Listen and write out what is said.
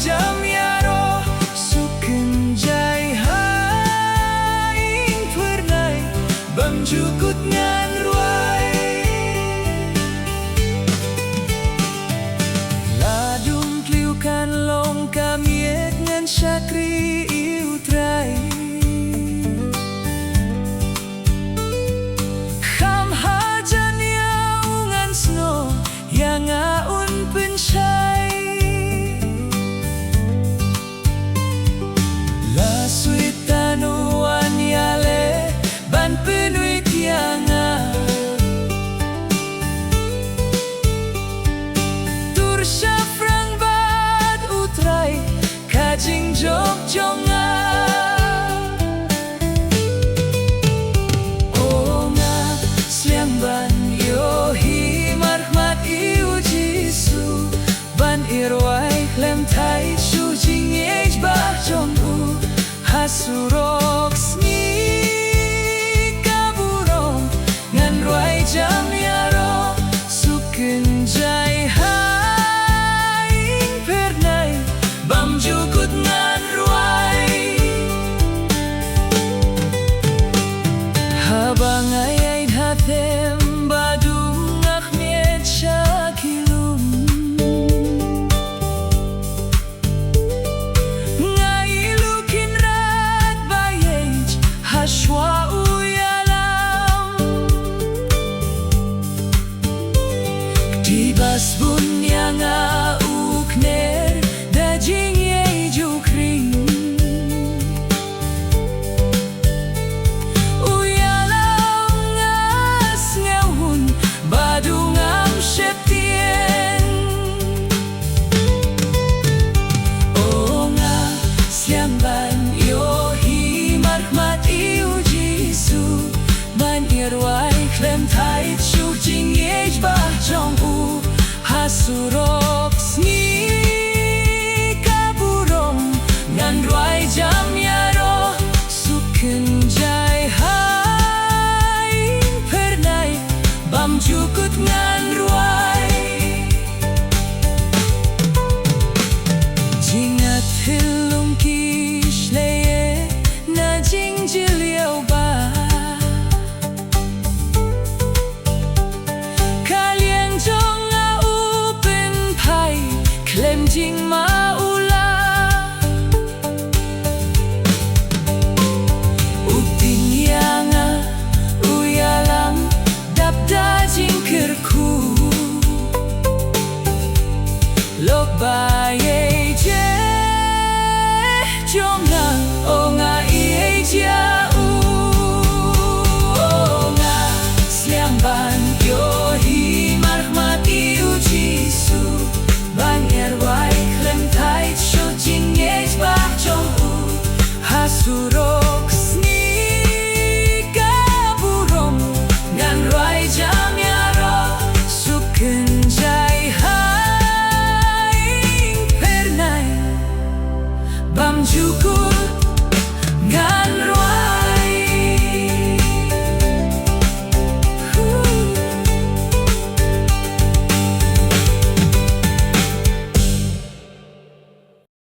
jam yaro sukenjai haing pernai bamjukut ngan ruai ladung kliukan long kamiet ngan syakri iutrai kham hajan yaung ngan sno yang aun pensyai la suitanuan yale ban penuit yanga tur syafrang bad utrai kajing jok jonga oh nga sliang ban yohi marhmat iu jisu ban irwai lem tai shu jing ej bah jong u hasurok sni kaburong ngan ruai jam yaro sukenjai haing pernai bamjukut ngan ruai habang ayain hatem badung akhmiet syakilum ngailukin rat bayej haswa uyalam dibas bunyanga ukner dajing yei jukring uyalam ngas ngehun badungam syeptien oh nga siang ban yohi marhmat iu jisu ban irwai klem tait shu jing yej bah jong u hasurok sni kaburong ngan ruai jam yaro sukenjai haing pernai bamjukut ngan ruai jingat hilung kish leye na jing jiliau ba kalian jonga upen pai klem jing maula upting yanga uyalang dapda jing kerku lok baye je jonga onga iye ja u onga sliang ban yohi marhmat iu jisu ban erwai klem tait shu jing yej bah jong u hasurok sni kaburong ngan ruai jam yaro sukenjai haing pernai bamjukut